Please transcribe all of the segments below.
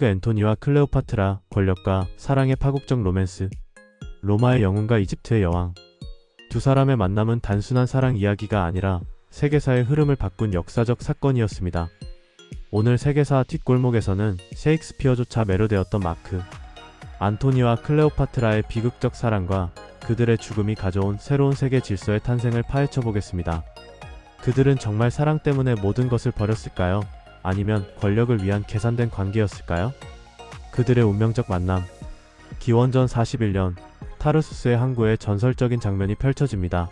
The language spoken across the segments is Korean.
그 앤토니와 클레오파트라, 권력과 사랑의 파국적 로맨스. 로마의 영웅과 이집트의 여왕. 두 사람의 만남은 단순한 사랑 이야기가 아니라 세계사의 흐름을 바꾼 역사적 사건이었습니다. 오늘 세계사 뒷골목에서는 셰익스피어조차 매료되었던 마크 안토니와 클레오파트라의 비극적 사랑과 그들의 죽음이 가져온 새로운 세계 질서의 탄생을 파헤쳐 보겠습니다. 그들은 정말 사랑 때문에 모든 것을 버렸을까요? 아니면 권력을 위한 계산된 관계였을까요? 그들의 운명적 만남. 기원전 41년 타르수스의 항구에 전설적인 장면이 펼쳐집니다.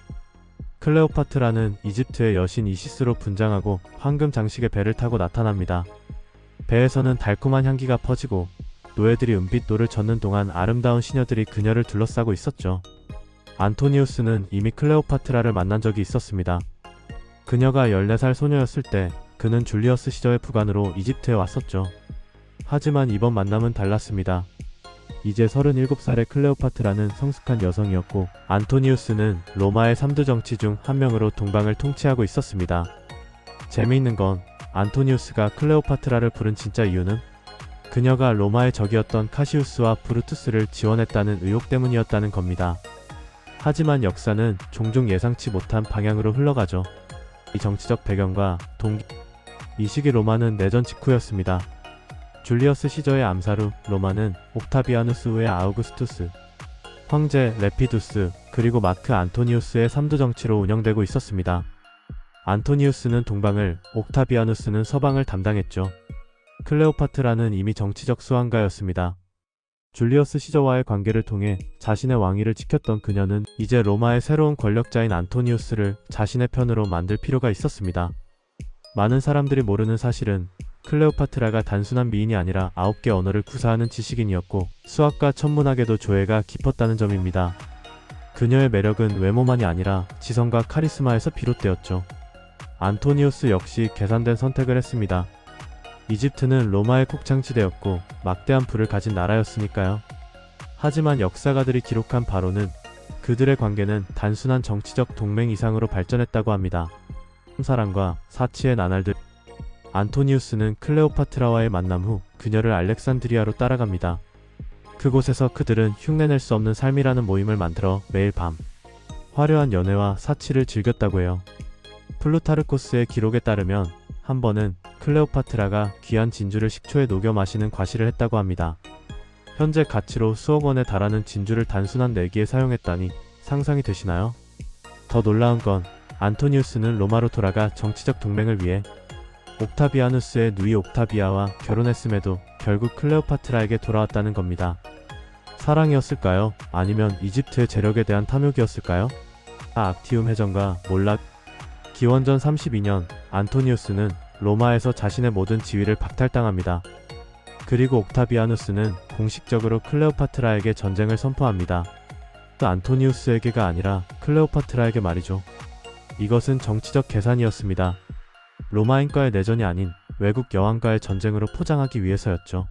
클레오파트라는 이집트의 여신 이시스로 분장하고 황금 장식의 배를 타고 나타납니다. 배에서는 달콤한 향기가 퍼지고 노예들이 은빛돌을 젓는 동안 아름다운 시녀들이 그녀를 둘러싸고 있었죠. 안토니우스는 이미 클레오파트라를 만난 적이 있었습니다. 그녀가 14살 소녀였을 때 그는 줄리어스 시저의 부관으로 이집트에 왔었죠. 하지만 이번 만남은 달랐습니다. 이제 37살의 클레오파트라는 성숙한 여성이었고 안토니우스는 로마의 3대 정치 중 한 명으로 동방을 통치하고 있었습니다. 재미있는 건 안토니우스가 클레오파트라를 부른 진짜 이유는 그녀가 로마의 적이었던 카시우스와 브루투스를 지원했다는 의혹 때문이었다는 겁니다. 하지만 역사는 종종 예상치 못한 방향으로 흘러가죠. 이 정치적 배경과 동기. 이 시기 로마는 내전 직후였습니다. 줄리어스 시저의 암살 후 로마는 옥타비아누스 후의 아우구스투스, 황제 레피두스, 그리고 마크 안토니우스의 3두 정치로 운영되고 있었습니다. 안토니우스는 동방을, 옥타비아누스는 서방을 담당했죠. 클레오파트라는 이미 정치적 수완가였습니다. 줄리어스 시저와의 관계를 통해 자신의 왕위를 지켰던 그녀는 이제 로마의 새로운 권력자인 안토니우스를 자신의 편으로 만들 필요가 있었습니다. 많은 사람들이 모르는 사실은 클레오파트라가 단순한 미인이 아니라 9개 언어를 구사하는 지식인이었고 수학과 천문학에도 조예가 깊었다는 점입니다. 그녀의 매력은 외모만이 아니라 지성과 카리스마에서 비롯되었죠. 안토니우스 역시 계산된 선택을 했습니다. 이집트는 로마의 곡창지대였고 막대한 부를 가진 나라였으니까요. 하지만 역사가들이 기록한 바로는 그들의 관계는 단순한 정치적 동맹 이상으로 발전했다고 합니다. 사랑과 사치의 나날들. 안토니우스는 클레오파트라와의 만남 후 그녀를 알렉산드리아로 따라갑니다. 그곳에서 그들은 흉내낼 수 없는 삶이라는 모임을 만들어 매일 밤 화려한 연애와 사치를 즐겼다고 해요. 플루타르코스의 기록에 따르면 한 번은 클레오파트라가 귀한 진주를 식초에 녹여 마시는 과시를 했다고 합니다. 현재 가치로 수억 원에 달하는 진주를 단순한 내기에 사용했다니 상상이 되시나요? 더 놀라운 건 안토니우스는 로마로 돌아가 정치적 동맹을 위해 옥타비아누스의 누이 옥타비아와 결혼했음에도 결국 클레오파트라에게 돌아왔다는 겁니다. 사랑이었을까요? 아니면 이집트의 재력에 대한 탐욕이었을까요? 악티움 해전과 몰락. 기원전 32년 안토니우스는 로마에서 자신의 모든 지위를 박탈당합니다. 그리고 옥타비아누스는 공식적으로 클레오파트라에게 전쟁을 선포합니다. 안토니우스에게가 아니라 클레오파트라에게 말이죠. 이것은 정치적 계산이었습니다. 로마인과의 내전이 아닌 외국 여왕과의 전쟁으로 포장하기 위해서였죠.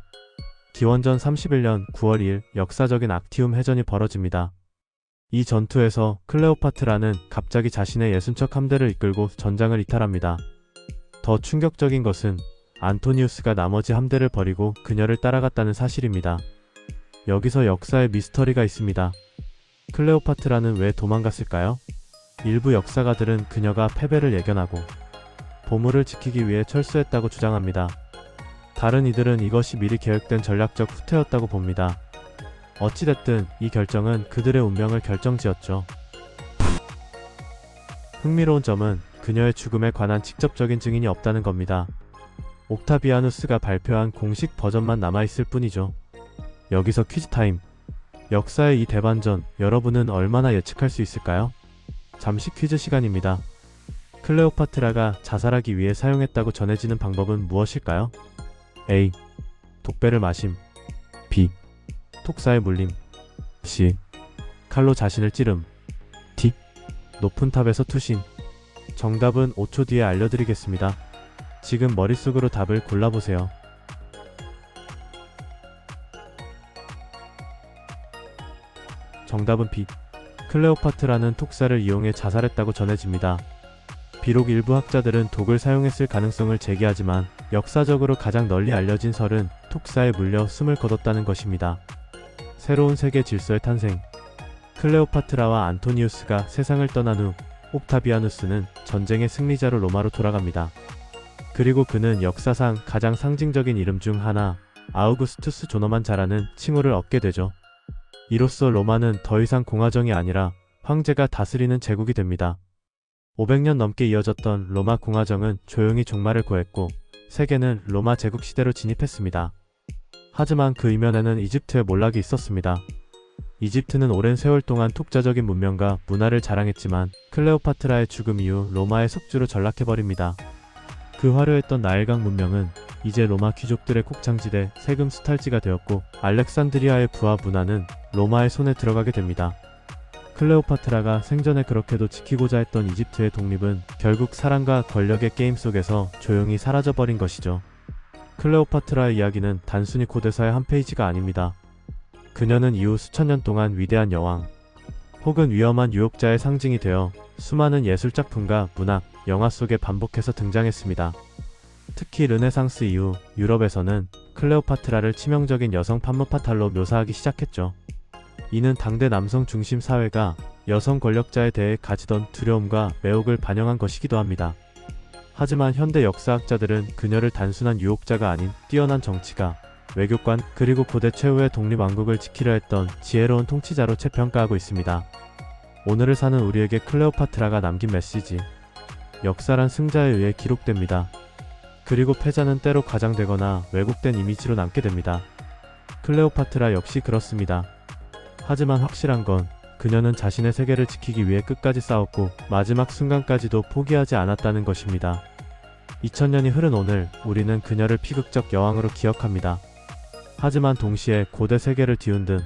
기원전 31년 9월 2일 역사적인 악티움 해전이 벌어집니다. 이 전투에서 클레오파트라는 갑자기 자신의 예순척 함대를 이끌고 전장을 이탈합니다. 더 충격적인 것은 안토니우스가 나머지 함대를 버리고 그녀를 따라갔다는 사실입니다. 여기서 역사의 미스터리가 있습니다. 클레오파트라는 왜 도망갔을까요? 일부 역사가들은 그녀가 패배를 예견하고 보물을 지키기 위해 철수했다고 주장합니다. 다른 이들은 이것이 미리 계획된 전략적 후퇴였다고 봅니다. 어찌됐든 이 결정은 그들의 운명을 결정지었죠. 흥미로운 점은 그녀의 죽음에 관한 직접적인 증인이 없다는 겁니다. 옥타비아누스가 발표한 공식 버전만 남아있을 뿐이죠. 여기서 퀴즈 타임. 역사의 이 대반전, 여러분은 얼마나 예측할 수 있을까요? 잠시 퀴즈 시간입니다. 클레오파트라가 자살하기 위해 사용했다고 전해지는 방법은 무엇일까요? A. 독배를 마심. B. 톡사에 물림. C. 칼로 자신을 찌름. D. 높은 탑에서 투신. 정답은 5초 뒤에 알려드리겠습니다. 지금 머릿속으로 답을 골라보세요. 정답은 B. 클레오파트라는 톡사를 이용해 자살했다고 전해집니다. 비록 일부 학자들은 독을 사용했을 가능성을 제기하지만 역사적으로 가장 널리 알려진 설은 독사에 물려 숨을 거뒀다는 것입니다. 새로운 세계 질서의 탄생. 클레오파트라와 안토니우스가 세상을 떠난 후 옥타비아누스는 전쟁의 승리자로 로마로 돌아갑니다. 그리고 그는 역사상 가장 상징적인 이름 중 하나, 아우구스투스 존엄한 자라는 칭호를 얻게 되죠. 이로써 로마는 더 이상 공화정이 아니라 황제가 다스리는 제국이 됩니다. 500년 넘게 이어졌던 로마 공화정은 조용히 종말을 고했고 세계는 로마 제국 시대로 진입했습니다. 하지만 그 이면에는 이집트의 몰락이 있었습니다. 이집트는 오랜 세월 동안 독자적인 문명과 문화를 자랑했지만 클레오파트라의 죽음 이후 로마의 속주로 전락해버립니다. 그 화려했던 나일강 문명은 이제 로마 귀족들의 곡창지대 세금 수탈지가 되었고 알렉산드리아의 부하 문화는 로마의 손에 들어가게 됩니다. 클레오파트라가 생전에 그렇게도 지키고자 했던 이집트의 독립은 결국 사랑과 권력의 게임 속에서 조용히 사라져버린 것이죠. 클레오파트라의 이야기는 단순히 고대사의 한 페이지가 아닙니다. 그녀는 이후 수천 년 동안 위대한 여왕, 혹은 위험한 유혹자의 상징이 되어 수많은 예술작품과 문학, 영화 속에 반복해서 등장했습니다. 특히 르네상스 이후 유럽에서는 클레오파트라를 치명적인 여성 판무파탈로 묘사하기 시작했죠. 이는 당대 남성 중심 사회가 여성 권력자에 대해 가지던 두려움과 매혹을 반영한 것이기도 합니다. 하지만 현대 역사학자들은 그녀를 단순한 유혹자가 아닌 뛰어난 정치가, 외교관, 그리고 고대 최후의 독립왕국을 지키려 했던 지혜로운 통치자로 재평가하고 있습니다. 오늘을 사는 우리에게 클레오파트라가 남긴 메시지. 역사란 승자에 의해 기록됩니다. 그리고 패자는 때로 과장되거나 왜곡된 이미지로 남게 됩니다. 클레오파트라 역시 그렇습니다. 하지만 확실한 건 그녀는 자신의 세계를 지키기 위해 끝까지 싸웠고 마지막 순간까지도 포기하지 않았다는 것입니다. 2000년이 흐른 오늘 우리는 그녀를 비극적 여왕으로 기억합니다. 하지만 동시에 고대 세계를 뒤흔든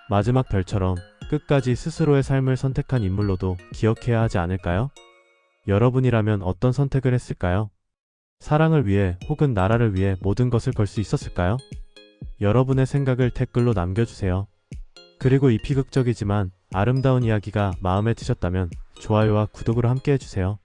마지막 별처럼 끝까지 스스로의 삶을 선택한 인물로도 기억해야 하지 않을까요? 여러분이라면 어떤 선택을 했을까요? 사랑을 위해 혹은 나라를 위해 모든 것을 걸 수 있었을까요? 여러분의 생각을 댓글로 남겨주세요. 그리고 이 비극적이지만 아름다운 이야기가 마음에 드셨다면 좋아요와 구독으로 함께 해주세요.